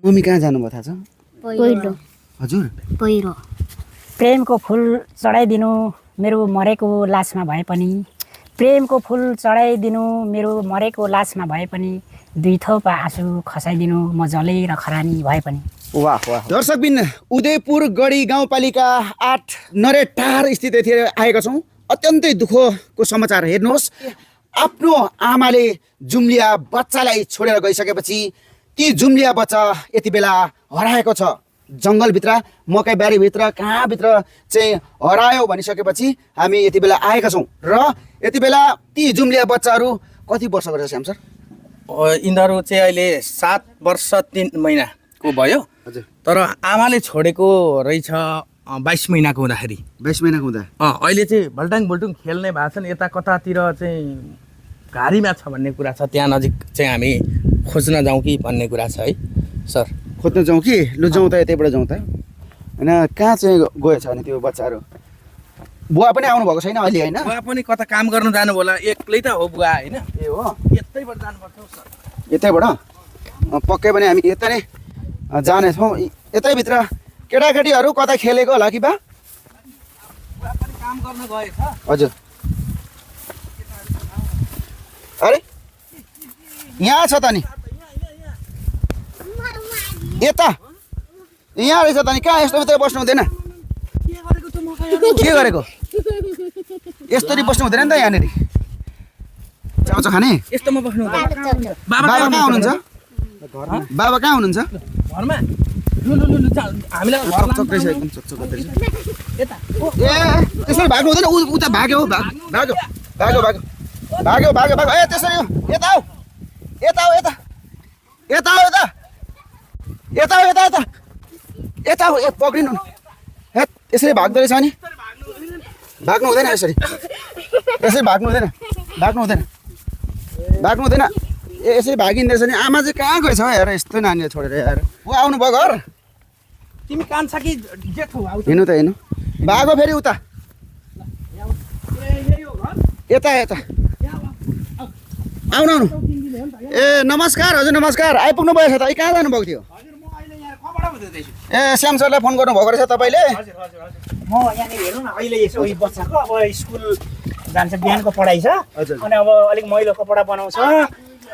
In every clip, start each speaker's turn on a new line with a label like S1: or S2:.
S1: Mummy कहाँ जानुभयो थाहा छ?
S2: पहिलो
S1: हजुर
S2: पहिरो
S3: प्रेमको फुल चढाइदिनु मेरो मरेको लासमा भए पनि प्रेमको फुल चढाइदिनु मेरो मरेको लासमा भए पनि दुई थोपा आँसु खसाइदिनु म जलेर खरानी भए पनि।
S1: वाह वाह। दर्शकबिन उदयपुर गढी गाउँपालिका 8 नरेटार स्थित आएका छौँ। अत्यन्तै दुःखको समाचार हेर्नुहोस्। आफ्नो आमाले जुम्लिया बच्चालाई छोडेर गइसकेपछि ती जुम्लिया बच्चा यति बेला हराएको छ। जङ्गलभित्र मकैबारीभित्र कहाँभित्र चाहिँ हरायो भनिसकेपछि हामी यति बेला आएका छौँ र यति बेला ती जुम्लिया बच्चाहरू कति वर्षको रहेछ श्याम सर?
S4: यिनीहरू चाहिँ अहिले 7 वर्ष 3 महिनाको भयो।
S1: हजुर।
S4: तर आमाले छोडेको रहेछ 22 महिनाको हुँदाखेरि।
S1: 22 महिनाको हुँदा
S4: अहिले चाहिँ भल्टाङ भुल्टुङ खेल्ने भएको छन्। यता कतातिर चाहिँ घारीमा छ भन्ने कुरा छ। त्यहाँ नजिक चाहिँ हामी खोज्न जाउँ कि भन्ने कुरा छ है सर।
S1: खोज्न जाउँ कि? लु जाउँ त, यतैबाट जाउँ त होइन। कहाँ चाहिँ गएछ भने त्यो बच्चाहरू? बुवा पनि आउनुभएको छैन अहिले होइन?
S4: बुवा पनि कता काम गर्नु जानु होला, एक्लै त हो बुवा होइन।
S1: ए हो,
S4: यतैबाट जानुपर्छ सर।
S1: यतैबाट पक्कै पनि हामी यता नै जानेछौँ। यतैभित्र केटाकेटीहरू कता खेलेको होला कि बा?
S4: बुवा पनि काम गर्न गएछ।
S1: हजुर। अरे यहाँ छ त नि, यता यहाँ रहेछ त नि। कहाँ यस्तो भित्र बस्नु हुँदैन? के गरेको? यस्तरी बस्नु हुँदैन नि त यहाँनिर। चाउचाउ खाने?
S4: यस्तोमा बस्नु हुँदैन।
S1: बाबा कहाँ हुनुहुन्छ? बाबा कहाँ हुनुहुन्छ?
S4: घरमा लु लु लु लु हामीलाई घर
S1: चकचक रहेछ, एकदम चकचक गर्दै रहेछ।
S4: यता
S1: ए त्यसरी भाग्नु हुँदैन। उता भाग्यो भाग्यो भाग्यो भाग्यो भाग्यो भाग्यो भाग्यो। ए त्यसरी यता आऊ, यता आऊ, यता यता आऊ, यता यता आऊ, यता यता यता आऊ। ए पक्रिनु हे, यसरी भाग्दो रहेछ नि। भाग्नु हुँदैन यसरी, यसरी भाग्नु हुँदैन, भाग्नु हुँदैन, भाग्नु हुँदैन। ए यसरी भागिँदो रहेछ नि। आमा चाहिँ कहाँ गएछ हेर, यस्तो नानीले छोडेर यार। ऊ आउनुभयो घर?
S4: तिमी कान्छा कि जेठ हौ?
S1: हेर्नु त हेर्नु भागो फेरि उता यता यता आउनु आउनु। ए नमस्कार हजुर, नमस्कार। आइपुग्नु भएछ त? कहाँ जानुभएको थियो?
S4: हजुर म अहिले यहाँ खबर बुझ्दैछु।
S1: ए श्याम सरलाई फोन गर्नुभएको रहेछ तपाईँले?
S4: हजुर हजुर हजुर। म यहाँनिर हेर्नु न, अहिले यसो यो बच्चाको अब स्कुल जान्छ, बिहानको पढाइ छ।
S1: हजुर।
S4: अनि अब अलिक मैलो कपडा बनाउँछ,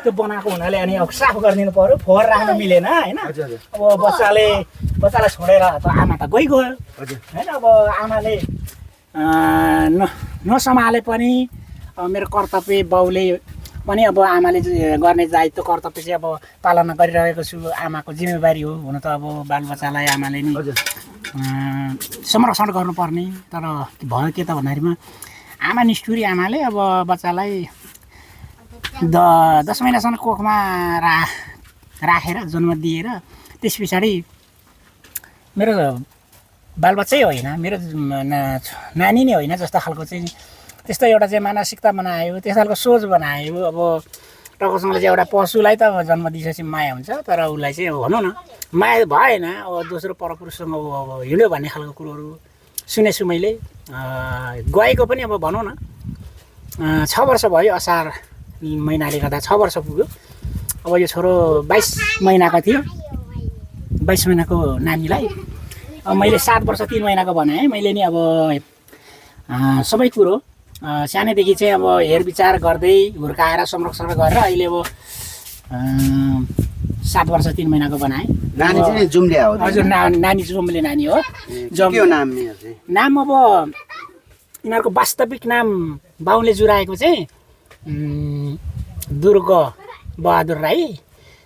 S4: त्यो बनाएको हुनाले अनि अब साफ गरिदिनु पर्यो। फोहोर राख्नु मिलेन होइन।
S1: हजुर।
S4: अब बच्चालाई छोडेर त आमा त गइगयो होइन। अब आमाले नसम्हाले पनि मेरो कर्तव्य बाउले पनि अब आमाले गर्ने दायित्व कर्तव्य चाहिँ अब पालना गरिरहेको छु। आमाको जिम्मेवारी हो हुन त। अब बालबच्चालाई आमाले नि संरक्षण गर्नुपर्ने। तर भयो के त भन्दाखेरिमा आमा निष्ठुरी आमाले अब बच्चालाई 10 महिनासम्म कोखमा राखेर जन्म दिएर त्यस पछाडि मेरो बालबच्चै होइन, मेरो नानी नै होइन जस्तो खालको चाहिँ त्यस्तो एउटा चाहिँ मानसिकता बनायो, त्यस्तो खालको सोच बनायो। अब टकोसँगले चाहिँ एउटा पशुलाई त जन्म दिएपछि माया हुन्छ, तर उसलाई चाहिँ भनौँ न माया भएन। अब दोस्रो परपुरुषसँग अब हिँड्यो भन्ने खालको कुरोहरू सुनेछु मैले। गएको पनि अब भनौँ न 6 वर्ष भयो। असार महिनाले गर्दा 6 वर्ष पुग्यो। अब यो छोरो 22 महिनाको थियो। 22 महिनाको नानीलाई अब मैले 7 वर्ष 3 महिनाको बनाएँ। मैले नि अब सबै कुरो सानैदेखि चाहिँ अब हेरविचार गर्दै हुर्काएर संरक्षण गरेर अहिले अब 7 वर्ष 3 महिनाको बनाएँ।
S1: नानी चाहिँ जुम्लिया हो?
S4: हजुर, नानी जुम्ले नानी हो।
S1: के हो नाम?
S4: नाम अब यिनीहरूको वास्तविक नाम बाउले जुराएको चाहिँ दुर्ग बहादुर राई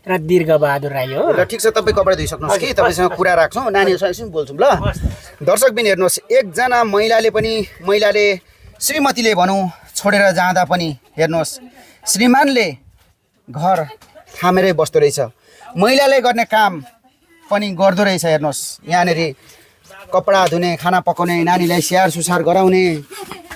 S4: र दीर्घ बहादुर राई हो।
S1: ल ठिक छ, तपाईँ कपडा धोइसक्नुहोस् कि तपाईँसँग कुरा राख्छौँ। नानीहरूसँग एकछिन बोल्छौँ ल। दर्शकबिन हेर्नुहोस्, एकजना महिलाले श्रीमतीले भनौँ छोडेर जाँदा पनि हेर्नुहोस् श्रीमानले घर थामेरै बस्दो रहेछ। महिलाले गर्ने काम पनि गर्दो रहेछ। हेर्नुहोस् यहाँनिर कपडा धुने, खाना पकाउने, नानीलाई स्याहार सुसार गराउने।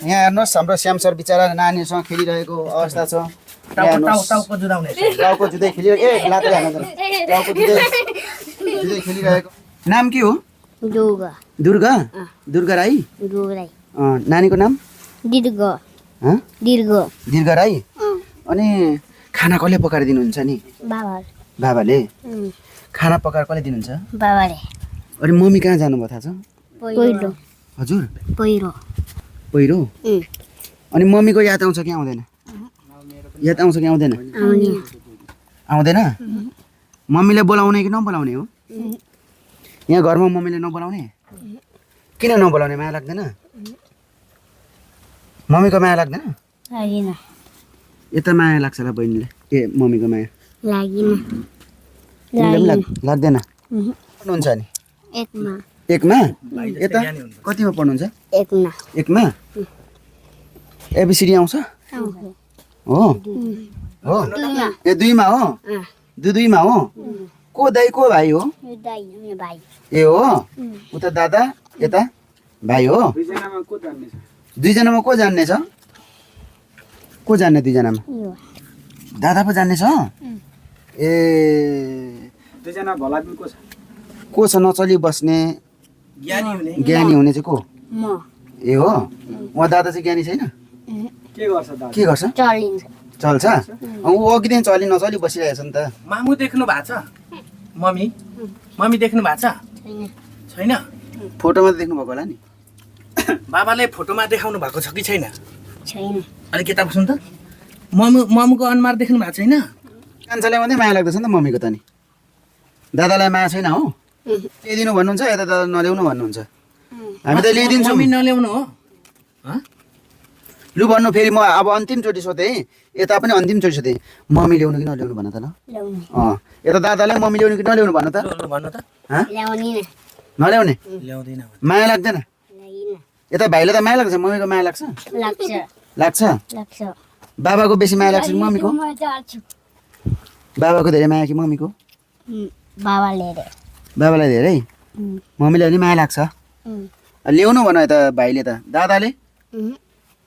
S1: यहाँ हेर्नुहोस् हाम्रो श्याम सर बिचरा नानीहरूसँग खेलिरहेको अवस्था छ।
S4: टाउको जुदाउने,
S1: टाउको जुदै खेलिरहेको। ए लात्रे हान्दैन, टाउको जुदै खेलिरहेको। नाम के हो?
S2: दुर्गा
S1: दुर्गा? दुर्गा राई?
S2: दुर्गा
S1: नानीको नाम?
S2: दीर्घ
S1: दीर्घ राई। अनि खाना कसले पकाएर दिनुहुन्छ नि?
S2: बाबा
S1: बाबाले? खाना पकाएर कसले दिनुहुन्छ
S2: बाबाले
S1: अनि मम्मी कहाँ जानुभयो थाहा छ
S2: पहिलो
S1: हजुर
S2: पहिरो
S1: पहिरो अनि मम्मीको याद आउँछ कि आउँदैन याद आउँछ कि आउँदैन
S2: आउने
S1: आउँदैन मम्मीले बोलाउने कि नबोलाउने हो यहाँ घरमा मम्मीले नबोलाउने किन नबोलाउने माया लाग्दैन मम्मीको माया लाग्दैन
S2: लागिन
S1: यता माया लाग्छ होला बहिनीले ए मम्मीको माया
S2: लागिन
S1: तिमीलाई पनि लाग्दैन पढ्नुहुन्छ नि
S2: एकमा
S1: एकमा यता कतिमा पढ्नुहुन्छ
S2: एकमा
S1: एकमा एबिसिडी आउँछ हो हो ए दुईमा हो दुईमा हो को दाइ को भाइ हो
S2: यो दाइ यो भाइ
S1: ए हो उता दादा यता भाइ हो दुईजनामा को जान्ने छ को जान्ने दुईजनामा
S2: यो
S1: दादा पो जान्ने छ ए
S4: दुईजना भला पनि
S1: को छ नचली बस्ने ज्ञानी हुने चाहिँ को
S2: म
S1: ए हो उहाँ दादा चाहिँ ज्ञानी छैन
S4: के गर्छ दादा
S1: के गर्छ
S2: चलिन्छ
S1: चल्छ ऊ अघिदेखि चलि नचली बसिरहेको छ नि त
S5: मामु देख्नु भएको छ मम्मी मम्मी देख्नु भएको छ
S2: छैन
S5: छैन
S1: फोटोमा त देख्नु भएको होला नि
S5: बाबाले फोटोमा देखाउनु भएको छ कि छैन
S2: छैन
S5: अलिक यता बस्नु त ममुको अनुहार देख्नु भएको छैन
S1: कान्छालाई मात्रै माया लाग्दैछ नि त मम्मीको त नि दादालाई माया छैन हो ल्याइदिनु भन्नुहुन्छ यता दादा नल्याउनु भन्नुहुन्छ हामी त ल्याइदिन्छौँ
S5: मम्मी नल्याउनु हो हँ?
S1: लु भन्नु फेरि म अब अन्तिमचोटि सोधेँ यता पनि अन्तिमचोटि सोधेँ मम्मी ल्याउनु कि नल्याउनु भन त ल
S2: ल्याउने
S1: यता दादालाई मम्मी ल्याउनु कि नल्याउनु भन त
S5: लु, लु, भन्नु त
S1: हँ
S2: ल्याउने
S1: नल्याउने
S5: ल्याउँदैन
S1: माया लाग्दैन
S2: लागिन
S1: यता भाइलाई त माया लाग्छ मम्मीको माया लाग्छ
S2: लाग्छ
S1: लाग्छ
S2: लाग्छ
S1: बाबाको बेसी माया लाग्छ कि मम्मीको
S2: म जान्छु
S1: बाबाको धेरै माया कि मम्मीको
S2: बाबाले रे
S1: बाबालाई धेरै मम्मीलाई पनि माया लाग्छ ल्याउनु भन यता भाइले त दादाले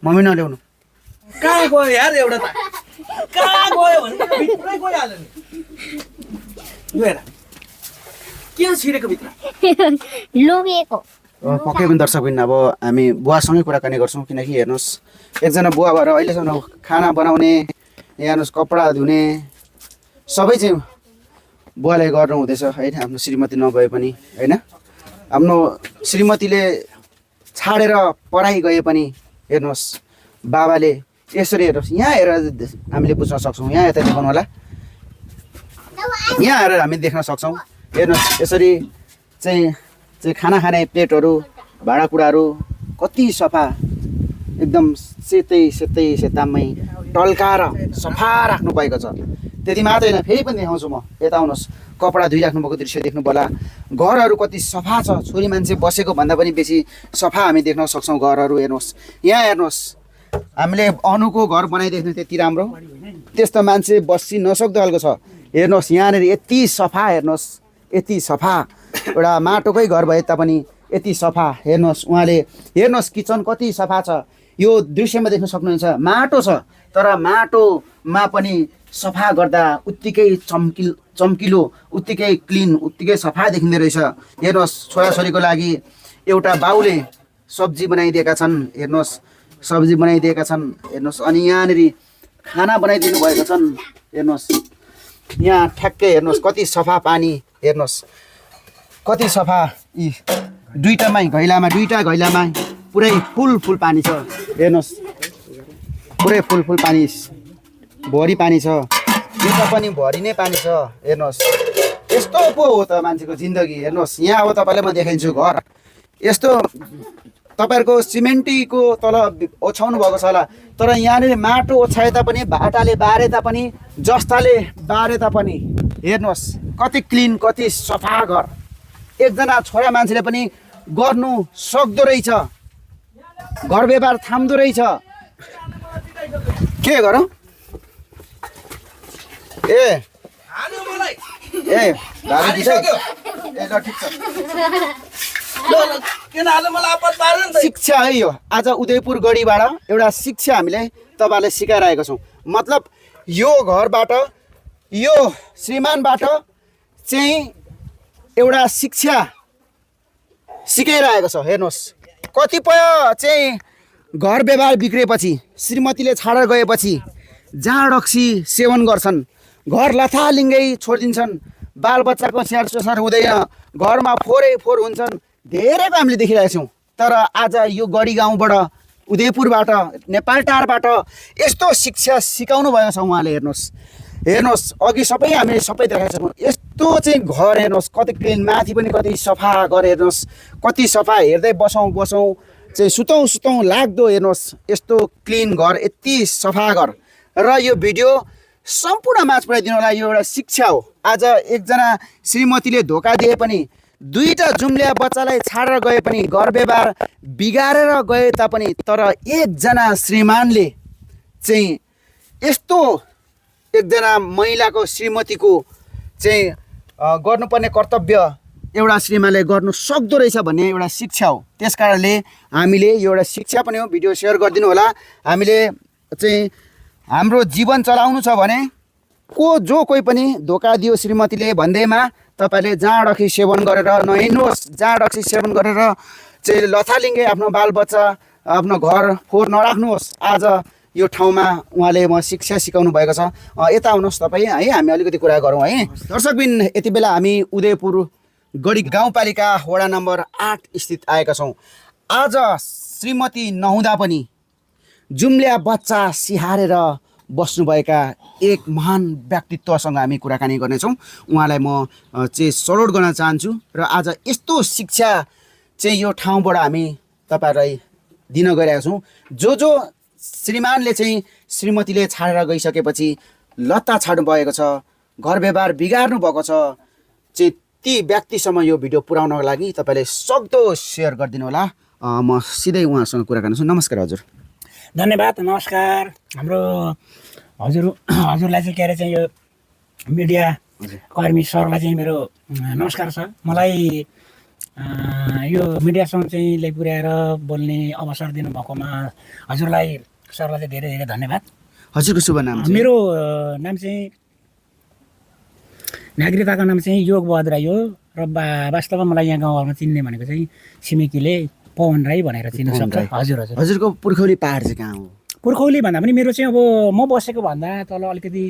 S1: मम्मी नल्याउनु
S5: कहाँ गयो यार एउटा त कहाँ गयो भने भित्रै गइहाल्यो नि लु हेर के छिरेको भित्र
S2: लगेको
S1: पक्कै पनि दर्शक पनि अब हामी बुवासँगै कुराकानी गर्छौँ किनकि हेर्नुहोस् एकजना बुवा भएर अहिलेसम्म खाना बनाउने यहाँ हेर्नुहोस् कपडा धुने सबै चाहिँ बुवाले गर्नु हुँदैछ होइन आफ्नो श्रीमती नभए पनि होइन आफ्नो श्रीमतीले छाडेर पढाइ गए पनि हेर्नुहोस् बाबाले यसरी हेर्नुहोस् यहाँ हेरेर हामीले बुझ्न सक्छौँ यहाँ यता देखाउनु होला यहाँ हेरेर हामी देख्न सक्छौँ हेर्नुहोस् यसरी चाहिँ खाना खाने प्लेटहरू भाँडाकुँडाहरू कति सफा एकदम सेतैमै टल्काएर सफा राख्नु भएको छ त्यति मात्रै होइन फेरि पनि देखाउँछु म यता आउनुहोस् कपडा धुइराख्नु भएको दृश्य देख्नु होला घरहरू कति सफा छ छोरी मान्छे बसेको भन्दा पनि बेसी सफा हामी देख्न सक्छौँ घरहरू हेर्नुहोस् यहाँ हेर्नुहोस् हामीले अनुको घर बनाइदिएको त्यति राम्रो त्यस्तो मान्छे बसी नसक्दो खालको छ हेर्नुहोस् यहाँनिर यति सफा हेर्नुहोस् यति सफा एउटा माटोकै घर भए तापनि यति सफा हेर्नुहोस् उहाँले हेर्नुहोस् किचन कति सफा छ यो दृश्यमा देख्न सक्नुहुन्छ माटो छ तर माटोमा पनि सफा गर्दा उत्तिकै चम्किलो उत्तिकै क्लिन उत्तिकै सफा देखिँदो रहेछ हेर्नुहोस् छोराछोरीको लागि एउटा बाउले सब्जी बनाइदिएका छन् हेर्नुहोस् सब्जी बनाइदिएका छन् हेर्नुहोस् अनि यहाँनिर खाना बनाइदिनु भएको छन् हेर्नुहोस् यहाँ ठ्याक्कै हेर्नुहोस् कति सफा पानी हेर्नुहोस् कति सफा यी दुईटा घैलामा पुरै फुल पानी छ हेर्नुहोस् पुरै फुल पानी भरि पानी छ यता पनि भरि नै पानी छ हेर्नुहोस् यस्तो पो हो त मान्छेको जिन्दगी हेर्नुहोस् यहाँ अब तपाईँलाई म देखाइदिन्छु घर यस्तो तपाईँहरूको सिमेन्टीको तल ओछ्याउनु भएको छ होला तर यहाँनिर माटो ओछ्याए तापनि भाटाले बारे तापनि जस्ताले बारे तापनि हेर्नुहोस् कति क्लिन कति सफा घर एकजना छोरा मान्छेले पनि गर्नु सक्दो रहेछ घर व्यवहार थाम्दो रहेछ के गरौँ ए भाबी दिदै ए ल ठिक छ शिक्षा है यो आज उदयपुर गढीबाट एउटा शिक्षा हामीले तपाईँलाई सिकाइरहेको छौँ मतलब यो घरबाट यो श्रीमानबाट चाहिँ एउटा शिक्षा सिकाइरहेको छ हेर्नुहोस् कतिपय चाहिँ घर व्यवहार बिग्रेपछि श्रीमतीले छाडेर गएपछि जाँड रक्सी सेवन गर्छन् घर लथालिङ्गै छोडिदिन्छन् बालबच्चाको स्याहार सुसार हुँदैन, घरमा फोरै फोर हुन्छन्, धेरैको हामीले देखिरहेका छौँ। तर आज यो गढी गाउँबाट, उदयपुरबाट, नेपाल टारबाट यस्तो शिक्षा सिकाउनु भएको छ उहाँले। हेर्नुहोस् अघि सबै हामीले सबै देखाएको छौँ। यस्तो चाहिँ घर हेर्नुहोस् कति क्लिन, माथि पनि कति सफा घर हेर्नुहोस्, कति सफा, हेर्दै बसौँ चाहिँ सुतौँ लाग्दो। हेर्नुहोस् यस्तो क्लिन घर, यति सफा घर। र यो भिडियो सम्पूर्ण माझ पुऱ्याइदिनु होला। यो एउटा शिक्षा हो। आज एकजना श्रीमतीले धोका दिए पनि, दुईटा जुम्लिया बच्चालाई छाडेर गए पनि, घर व्यवहार बिगारेर गए तापनि, तर एकजना श्रीमानले चाहिँ यस्तो एकजना महिलाको श्रीमतीको चाहिँ गर्नुपर्ने कर्तव्य एउटा श्रीमानले गर्नु सक्दो रहेछ भन्ने एउटा शिक्षा हो। त्यस कारणले हामीले यो एउटा शिक्षा पनि हो, भिडियो सेयर गरिदिनु होला। हामीले चाहिँ हाम्रो जीवन चलाउनु छ भने जो कोही पनि धोका दियो श्रीमतीले भन्दैमा तपाईँले जाँड रक्सी सेवन गरेर नहिँड्नुहोस्। जाँड रक्सी सेवन गरेर चाहिँ लथालिङ्गे आफ्नो बालबच्चा, आफ्नो घर फोहोर नराख्नुहोस्। आज यो ठाउँमा उहाँले शिक्षा सिकाउनु भएको छ। यता आउनुहोस् तपाईँ है, हामी अलिकति कुरा गरौँ है। दर्शकबिन, यति बेला हामी उदयपुर गढी गाउँपालिका वडा नम्बर 8 स्थित आएका छौँ। आज श्रीमती नहुँदा पनि जुम्लिया बच्चा सिहारेर बस्नुभएका एक महान व्यक्तित्वसँग हामी कुराकानी गर्नेछौँ। उहाँलाई म चाहिँ सलोट गर्न चाहन्छु। र आज यस्तो शिक्षा चाहिँ यो ठाउँबाट हामी तपाईँहरूलाई दिन गइरहेका छौँ। जो श्रीमानले चाहिँ श्रीमतीले छाडेर गइसकेपछि लत्ता छाड्नु भएको छ, घर व्यवहार बिगार्नु भएको छ, चाहिँ ती व्यक्तिसम्म यो भिडियो पुर्याउनको लागि तपाईँले सक्दो सेयर गरिदिनु होला। म सिधै उहाँसँग कुराकानी गर्छु। नमस्कार हजुर।
S4: धन्यवाद, नमस्कार। हाम्रो हजुरलाई चाहिँ के अरे चाहिँ यो मिडिया कर्मी सरलाई चाहिँ मेरो नमस्कार छ। मलाई यो मिडियासँग चाहिँ ल्याइ पुर्याएर बोल्ने अवसर दिनुभएकोमा हजुरलाई सरलाई चाहिँ धेरै धेरै धन्यवाद।
S1: हजुरको शुभ नाम?
S4: मेरो नाम चाहिँ नागरिकताको नाम चाहिँ योग बहादुर राई हो। र वास्तवमा मलाई यहाँ गाउँघरमा चिन्ने भनेको चाहिँ छिमेकीले पवन राई भनेर चिन्न सक्छ।
S1: हजुरको पुर्खौली पहाड चाहिँ कहाँ हो?
S4: पुर्खौली भन्दा पनि मेरो चाहिँ अब म बसेको भन्दा तल अलिकति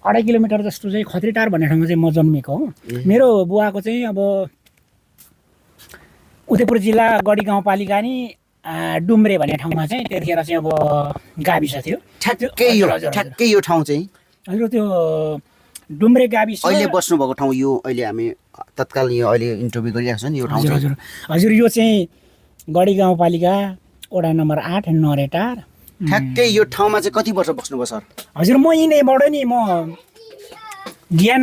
S4: 2.5 किलोमिटर जस्तो चाहिँ खत्रीटार भन्ने ठाउँमा चाहिँ म जन्मेको हो। मेरो बुवाको चाहिँ अब उदयपुर जिल्ला गढी गाउँपालिका नि डुम्रे भन्ने ठाउँमा चाहिँ त्यतिखेर चाहिँ अब गाविस थियो।
S1: ठ्याक्कै यो ठाउँ चाहिँ
S4: हजुर त्यो डुम्रे गाविस
S1: अहिले बस्नुभएको ठाउँ यो अहिले हामी तत्काल यो अहिले इन्टरभ्यू गरिरहेको छ नि यो ठाउँ?
S4: हजुर यो चाहिँ गढी गाउँपालिका वडा नम्बर 8 नरेटार।
S1: ठ्याक्कै यो ठाउँमा चाहिँ कति वर्ष बस्नुभयो सर?
S4: हजुर म यहीँबाट नि म ज्ञान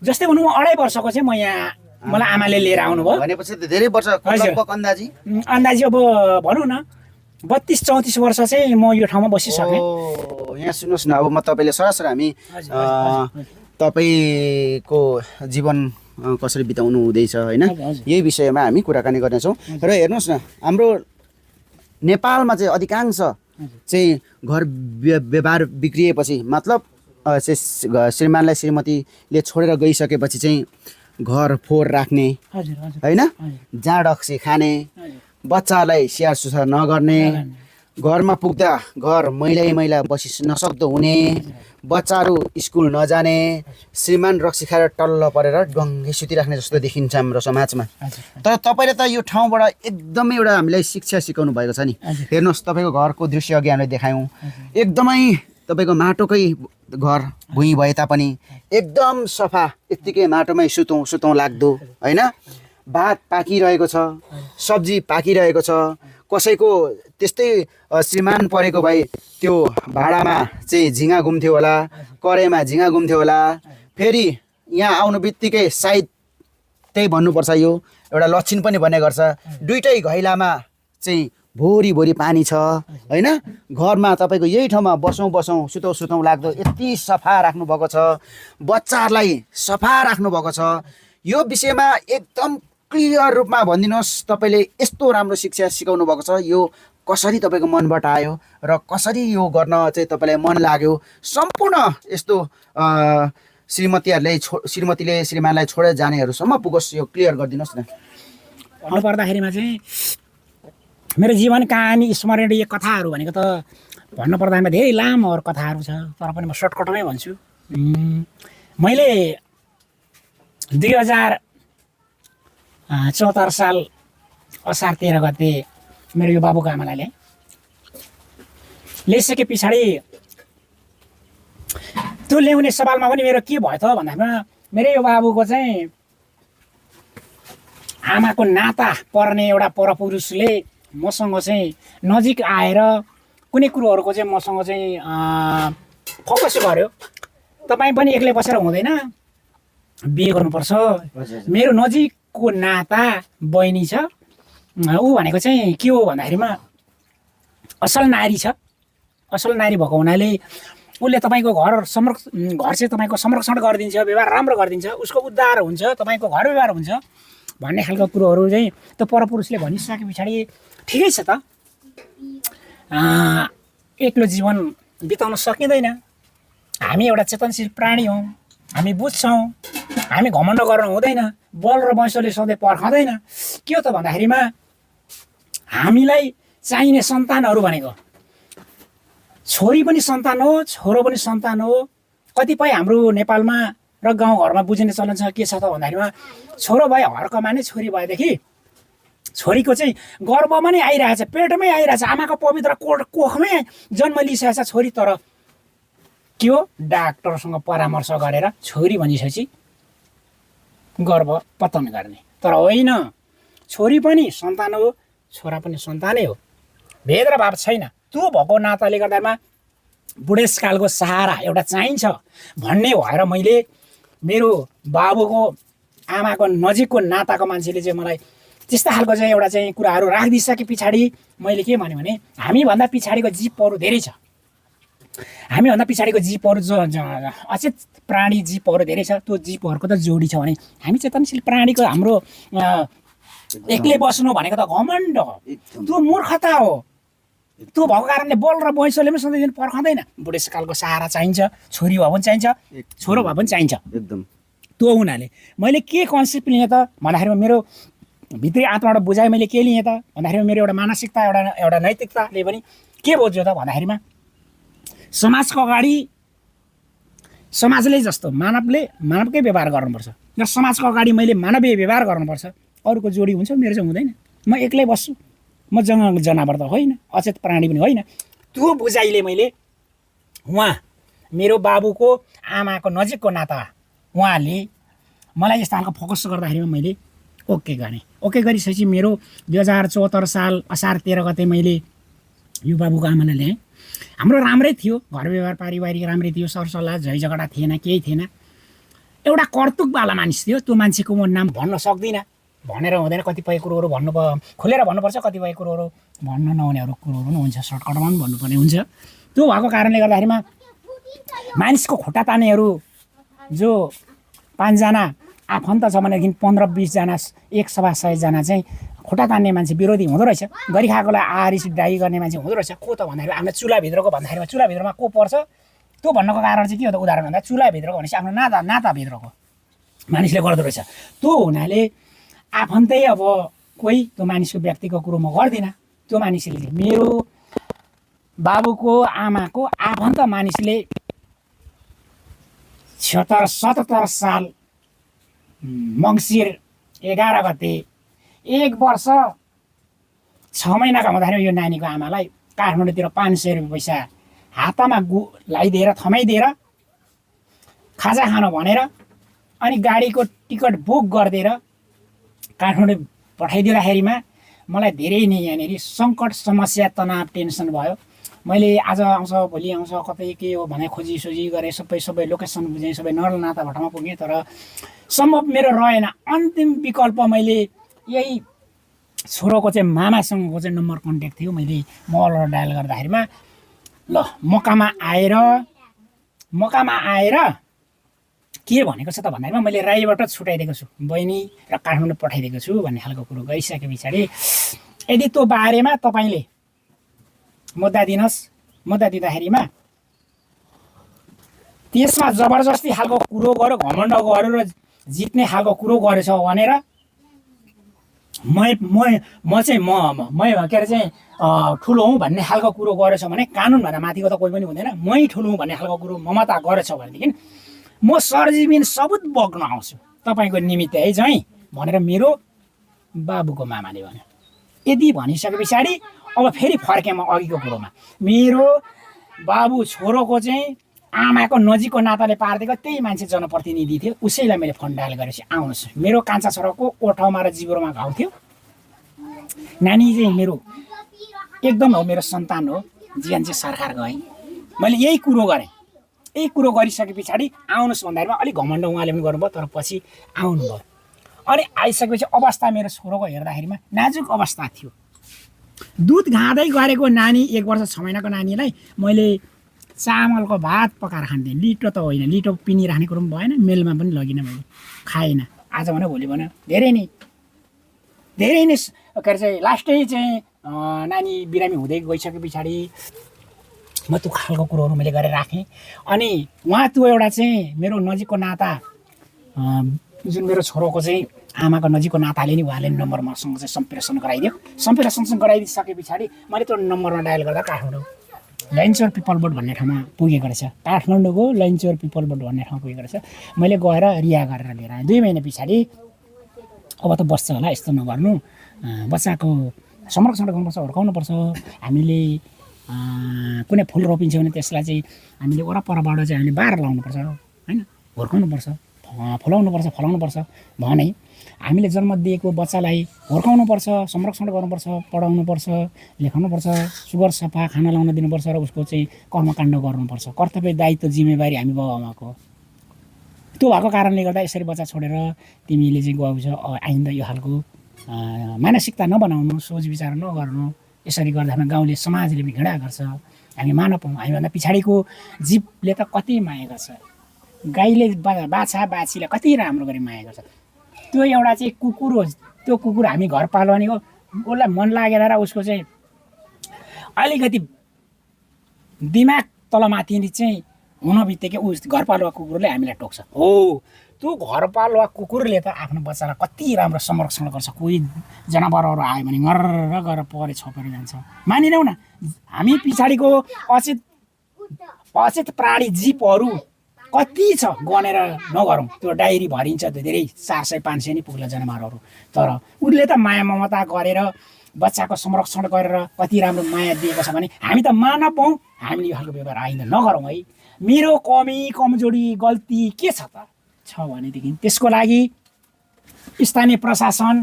S4: जस्तै भनौँ 2.5 वर्षको चाहिँ म यहाँ मलाई आमाले लिएर आउनुभयो।
S1: भनेपछि त धेरै वर्ष लगभग
S4: अन्दाजी अब भनौँ न 32-34 वर्ष चाहिँ म यो ठाउँमा बसिसकेँ।
S1: यहाँ सुन्नुहोस् न, अब म तपाईँले सरासर हामी तपाईँको जीवन कसरी बिताउनु हुँदैछ होइन, यही विषयमा हामी कुराकानी गर्नेछौँ। र हेर्नुहोस् न, हाम्रो नेपालमा चाहिँ अधिकांश चाहिँ घर व्यवहार बिग्रिएपछि मतलब श्रीमानलाई श्रीमतीले छोडेर गइसकेपछि चाहिँ घर फोहोर राख्ने होइन, जाँड रक्सी खाने, बच्चालाई स्याहार सुसार नगर्ने, घरमा पुग्दा घर मैला बसी नसक्दो हुने, बच्चाहरू स्कुल नजाने, श्रीमान रक्सी खाएर टल्ल परेर डङ्गे सुतिराख्ने जस्तो देखिन्छ हाम्रो समाजमा। तर तपाईँले त यो ठाउँबाट एकदमै एउटा हामीलाई शिक्षा सिकाउनु भएको छ नि। हेर्नुहोस् तपाईँको घरको दृश्य अघि हामीले देखायौँ, एकदमै तपाईँको माटोकै घर भुइँ भए तापनि एकदम सफा, यत्तिकै माटोमै सुतौँ लाग्दो होइन। भात पाकिरहेको छ, सब्जी पाकिरहेको छ, कसैको त्यस्तै श्रीमान परेको भए त्यो भाँडामा चाहिँ झिँगा घुम्थ्यो होला, कराईमा झिँगा घुम्थ्यो होला। फेरि यहाँ आउनु बित्तिकै सायद त्यही भन्नुपर्छ, यो एउटा लक्षण पनि भन्ने गर्छ, दुइटै घैलामा चाहिँ भोरी पानी छ होइन। घरमा तपाईँको यही ठाउँमा बसौँ सुतौँ लाग्दो यति सफा राख्नुभएको छ, बच्चाहरूलाई सफा राख्नुभएको छ। यो विषयमा एकदम क्लियर रूपमा भनिदिनुहोस्, तपाईँले यस्तो राम्रो शिक्षा सिकाउनु भएको छ, यो कसरी तपाईँको मनबाट आयो र कसरी यो गर्न चाहिँ तपाईँलाई मन लाग्यो? सम्पूर्ण यस्तो श्रीमतीले श्रीमानलाई छोडेर जानेहरूसम्म पुगोस्, यो क्लियर गरिदिनुहोस् न।
S4: भन्नुपर्दाखेरिमा चाहिँ मेरो जीवन कहानी स्मरणीय कथाहरू भनेको त भन्नुपर्दामा धेरै लामो कथाहरू छ, तर पनि म सर्टकटमै भन्छु। मैले 2074 साल असार 13 गते मेरो यो बाबुको आमालाई ल्याएँ। ल्याइसके पछाडि त्यो ल्याउने सवालमा पनि मेरो के भयो त भन्दामा मेरो यो बाबुको चाहिँ आमाको नाता पर्ने एउटा परपुरुषले मसँग चाहिँ नजिक आएर कुनै कुरोहरूको चाहिँ मसँग चाहिँ फोकस गर्यो। तपाईँ पनि एक्लै बसेर हुँदैन, बिहे गर्नुपर्छ। मेरो नजिकको नाता बहिनी छ, ऊ भनेको चाहिँ के हो भन्दाखेरिमा असल नारी छ। असल नारी भएको हुनाले उसले तपाईँको घर चाहिँ तपाईँको संरक्षण गरिदिन्छ, व्यवहार राम्रो गरिदिन्छ, उसको उद्धार हुन्छ, तपाईँको घर व्यवहार हुन्छ भन्ने खालको कुरोहरू चाहिँ त्यो परपुरुषले भनिसके पछाडि ठिकै छ त। एक्लो जीवन बिताउन सकिँदैन। हामी एउटा चेतनशील प्राणी हौँ, हामी बुझ्छौँ, हामी घमण्ड गर्न हुँदैन, बल र वैंशले सधैँ पर्खँदैन। के हो त भन्दाखेरिमा हामीलाई चाहिने सन्तानहरू भनेको छोरी पनि सन्तान हो, छोरो पनि सन्तान हो। कतिपय हाम्रो नेपालमा र गाउँघरमा बुझिने चलन छ के छ त भन्दाखेरिमा छोरो भए हर्कमा नै छोरी भएदेखि छोरीको चाहिँ गर्भमा नै आइरहेछ, पेटमै आइरहेछ, आमाको पवित्र कोखमै जन्म लिइसकेको छ छोरी। तर के हो, डाक्टरसँग परामर्श गरेर छोरी भनिसकेपछि गर्भपतन गर्ने। तर होइन, छोरी पनि सन्तान हो, छोरा पनि सन्तानै हो, भेद र भाव छैन। त्यो भएको नाताले गर्दामा बुढेसकालको सहारा एउटा चाहिन्छ भन्ने भएर मैले मेरो बाबुको आमाको नजिकको नाताको मान्छेले चाहिँ मलाई त्यस्ता खालको चाहिँ एउटा चाहिँ कुराहरू राखिदिइसके पछाडि मैले के भन्यो भने हामीभन्दा पछाडिको जीवहरू धेरै छ। हामीभन्दा पछाडिको जीवहरू अचेत प्राणी जीवहरू धेरै छ। त्यो जीवहरूको त जोडी छ भने हामी चेतनशील प्राणीको हाम्रो एक्लै बस्नु भनेको त घमण्ड हो, त्यो मूर्खता हो। त्यो भएको कारणले बल र वैंशले पनि सधैँ दिन पर्खँदैन। बुढेसकालको सहारा चाहिन्छ, छोरी भए पनि चाहिन्छ, छोरो भए पनि चाहिन्छ एकदम। त्यो हुनाले मैले के कन्सेप्ट लिएँ त भन्दाखेरिमा मेरो भित्री आत्माबाट बुझाइ मैले के लिएँ त भन्दाखेरिमा मेरो एउटा मानसिकता एउटा नैतिकताले पनि के बुझ्यो त भन्दाखेरिमा समाजको अगाडि समाजले जस्तो मानवकै व्यवहार गर्नुपर्छ र समाजको अगाडि मैले मानवीय व्यवहार गर्नुपर्छ। अरूको जोडी हुन्छ, मेरो चाहिँ हुँदैन। म एक्लै बस्छु, म जनावर त होइन, अचेत प्राणी पनि होइन। त्यो बुझाइले मैले मेरो बाबुको आमाको नजिकको नाता उहाँले मलाई यस्तो खालको फोकस गर्दाखेरिमा मैले ओके गरेँ। ओके गरिसकेपछि मेरो 2074 साल असार 13 गते मैले यो बाबुको आमालाई ल्याएँ। हाम्रो राम्रै थियो, घर व्यवहार पारिवारिक राम्रै थियो, सरसल्लाह झैझगडा थिएन, केही थिएन। एउटा कर्तुकवाला मानिस थियो। त्यो मान्छेको म नाम भन्न सक्दिनँ, भनेर हुँदैन। कतिपय कुरोहरू खुलेर भन्नुपर्छ, कतिपय कुरोहरू भन्न नहुनेहरू कुरोहरू पनि हुन्छ, सर्टकटमा पनि भन्नुपर्ने हुन्छ। त्यो भएको कारणले गर्दाखेरिमा मानिसको खुट्टा तान्नेहरू जो 5 जना आफन्त छ भनेदेखि 15-20 जना 100-100 जना चाहिँ खुट्टा तान्ने मान्छे विरोधी हुँदो रहेछ। गरी खाएकोलाई आरिस डाइ गर्ने मान्छे हुँदो रहेछ। को त भन्दाखेरि आफ्नो चुलाभित्रको भन्दाखेरिमा चुलाभित्रमा को पर्छ त्यो भन्नको कारण चाहिँ के हो त, उदाहरण भन्दा चुलाभित्रको भनेपछि आफ्नो नाताभित्रको मानिसले गर्दो रहेछ। त्यो हुनाले आफन्तै अब कोही त्यो मानिसको व्यक्तिको कुरो म गर्दिनँ। त्यो मानिसले मेरो बाबुको आमाको आफन्त मानिसले 77 साल मङ्सिर 11 गते 1 वर्ष 6 महिनाका हुँदाखेरि यो नानीको आमालाई काठमाडौँतिर 500 रुपियाँ पैसा हातमा लगाइदिएर थमाइदिएर खाजा खान भनेर अनि गाडीको टिकट बुक गरिदिएर काठमाडौँ पठाइदिँदाखेरिमा मलाई धेरै नै यहाँनिर सङ्कट, समस्या, तनाव, टेन्सन भयो। मैले आज आउँछ भोलि आउँछ कतै के हो भने खोजी गरेँ, सबै लोकेसन बुझेँ, सबै नरनाथा भट्टमा पुगेँ। तर सम्भव मेरो रहेन। अन्तिम विकल्प मैले यही छोरोको चाहिँ मामासँगको चाहिँ नम्बर कन्ट्याक्ट थियो। मैले मोबाइलबाट डायल गर्दाखेरिमा ल मकामा आएर के भनेको छ त भन्दाखेरिमा मैले राईबाट छुटाइदिएको छु बहिनी र काठमाडौँ पठाइदिएको छु भन्ने खालको कुरो गइसके पछाडि यदि त्यो बारेमा तपाईँले मुद्दा दिनुहोस्, मुद्दा दिँदाखेरिमा त्यसमा जबरजस्ती खालको कुरो गर्यो, घमण्ड गर्यो र जित्ने खालको कुरो गरेछ भनेर म चाहिँ के अरे चाहिँ ठुलो हुँ भन्ने खालको कुरो गरेछ भने कानुनभन्दा माथिको त कोही पनि हुँदैन। मै ठुलो हुँ भन्ने खालको कुरो ममता गरेछ भनेदेखि म सरजीविन सबुत बोक्न आउँछु। तपाईँको निमित्त है चाहिँ भनेर मेरो बाबुको मामाले भन्यो। यदि भनिसके पछाडि अब फेरि फर्केँ म अघिको कुरोमा। मेरो बाबु छोरोको चाहिँ आमाको नजिकको नाताले पारिदिएको त्यही मान्छे जनप्रतिनिधि थियो, उसैलाई मैले फोन डायल गरेपछि आउनुहोस्। मेरो कान्छा छोराको ओठमा र जिब्रोमा घाउ थियो। नानी चाहिँ मेरो एकदम हो, मेरो सन्तान हो। जीवन चाहिँ सरकार गएँ। मैले यही कुरो गरेँ। यही कुरो गरिसके पछाडि आउनुहोस् भन्दाखेरिमा अलिक घमण्ड उहाँले पनि गर्नुभयो, तर पछि आउनुभयो। अनि आइसकेपछि अवस्था मेरो छोरोको हेर्दाखेरिमा नाजुक अवस्था थियो। दुध खाँदै गरेको नानी 1 वर्ष 6 महिनाको नानीलाई मैले चामलको भात पकाएर खान्थेँ। लिटो त होइन, लिटो पिनी राख्ने कुरो पनि भएन, मेलमा पनि लगिनँ, मैले खाइनँ। आज भने भोलि भने धेरै नै के अरे चाहिँ लास्टै चाहिँ नानी बिरामी हुँदै गइसके पछाडि म त्यो खालको कुरोहरू मैले गरेर राखेँ। अनि उहाँ त्यो एउटा चाहिँ मेरो नजिकको नाता जुन मेरो छोरोको चाहिँ आमाको नजिकको नाताले नि उहाँले नम्बर मसँग चाहिँ सम्प्रेषण गराइदियो। सम्प्रेषण गराइदिसके पछाडि मैले त्यो नम्बरमा डायल गर्दा काठमाडौँ लैनचौर पिपल बोर्ड भन्ने ठाउँमा पुगेको रहेछ। काठमाडौँको लैनचौर पिपल बोर्ड भन्ने ठाउँमा पुगेको रहेछ। मैले गएर रिहा गरेर लिएर आएँ। 2 महिना पछाडि अब त बस्छ होला, यस्तो नगर्नु, बच्चाको संरक्षण गर्नुपर्छ, हुर्काउनुपर्छ। हामीले कुनै फुल रोपिन्छ भने त्यसलाई चाहिँ हामीले वरपरबाट चाहिँ हामीले बार लाउनुपर्छ होइन, हुर्काउनुपर्छ, फलाउनुपर्छ भने हामीले जन्म दिएको बच्चालाई हुर्काउनुपर्छ, संरक्षण गर्नुपर्छ, पढाउनुपर्छ, लेखाउनुपर्छ, सुगर सफा खाना लाउन दिनुपर्छ र उसको चाहिँ कर्मकाण्ड गर्नुपर्छ। कर्तव्य, दायित्व, जिम्मेवारी हामी बाउ आमाको। त्यो भएको कारणले गर्दा यसरी बच्चा छोडेर तिमीले चाहिँ गएको छ, आइन्दा यो खालको मानसिकता नबनाउनु, सोच विचार नगर्नु। यसरी गर्दा गाउँले समाजले पनि घृणा गर्छ, हामी मानौँ। हामीभन्दा पछाडिको जीवले त कति माया गर्छ, गाईले बाछा बाछीलाई कति राम्रो गरी माया गर्छ। त्यो एउटा चाहिँ कुकुर हो। त्यो कुकुर हामी घर पालुवानी हो, उसलाई मन लागेर र उसको चाहिँ अलिकति दिमाग तलमाथि चाहिँ हुन बित्तिकै उस घरपालुवा कुकुरले हामीलाई टोक्छ। हो, त्यो घरपालुवा कुकुरले त आफ्नो बच्चालाई कति राम्रो संरक्षण गर्छ। कोही जनावरहरू आयो भने ngर्र गरेर परे छोपेर जान्छ। मानिनौ न, हामी पछाडिको अचेत प्राणी जीवहरू कति छ गनेर नगरौँ। त्यो डायरी भरिन्छ, त्यो धेरै 400-500 नै पुग्ला जनावरहरू। तर उसले त माया ममता गरेर बच्चाको संरक्षण गरेर कति राम्रो माया दिएको छ भने हामी त मानौँ। हामीले यो खालको व्यवहार आइन्दा नगरौँ है। मेरो कमी कमजोरी गल्ती के छ त छ भनेदेखि त्यसको लागि स्थानीय प्रशासन,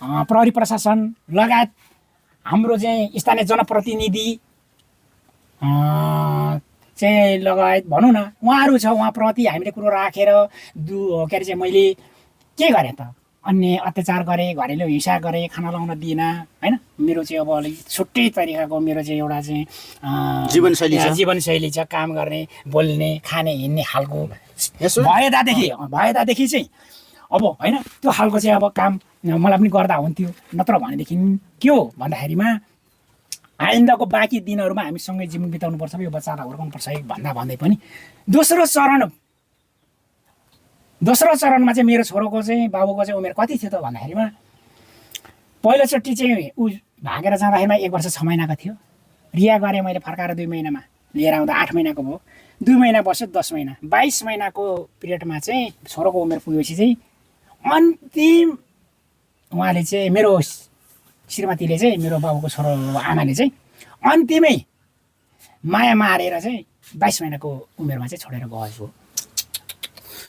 S4: प्रहरी प्रशासन लगायत हाम्रो चाहिँ स्थानीय जनप्रतिनिधि चाहिँ लगायत भनौँ न, उहाँहरू छ। उहाँप्रति हामीले कुरो राखेर के अरे चाहिँ मैले के गरेँ त, अन्य अत्याचार गरेँ, घरेलु हिंसा गरेँ, खाना लाउन दिइनँ होइन। मेरो चाहिँ अब अलिक छुट्टै तरिकाको मेरो चाहिँ एउटा चाहिँ जीवनशैली छ, काम गर्ने, बोल्ने, खाने, हिँड्ने खालको भएदादेखि चाहिँ अब होइन त्यो खालको चाहिँ अब काम मलाई पनि गर्दा हुन्थ्यो। नत्र भनेदेखि के हो भन्दाखेरिमा आइन्दाको बाँकी दिनहरूमा हामी सँगै जीवन बिताउनुपर्छ, यो बच्चालाई हुर्काउनुपर्छ है भन्दै पनि दोस्रो चरणमा चाहिँ मेरो छोरोको चाहिँ बाबुको चाहिँ उमेर कति थियो त भन्दाखेरिमा पहिलोचोटि चाहिँ ऊ भागेर जाँदाखेरिमा 1 वर्ष 6 महिनाको थियो। रिहा गरेँ मैले, फर्काएर 2 महिनामा लिएर आउँदा 8 महिनाको भयो। 2 महिना बस्यो, 10 महिना, 22 महिनाको पिरियडमा चाहिँ छोरोको उमेर पुगेपछि चाहिँ अन्तिम उहाँले चाहिँ मेरो श्रीमतीले चाहिँ मेरो बाबुको छोरो आमाले चाहिँ अन्तिमै माया मारेर चाहिँ 22 महिनाको उमेरमा चाहिँ छोडेर गएको।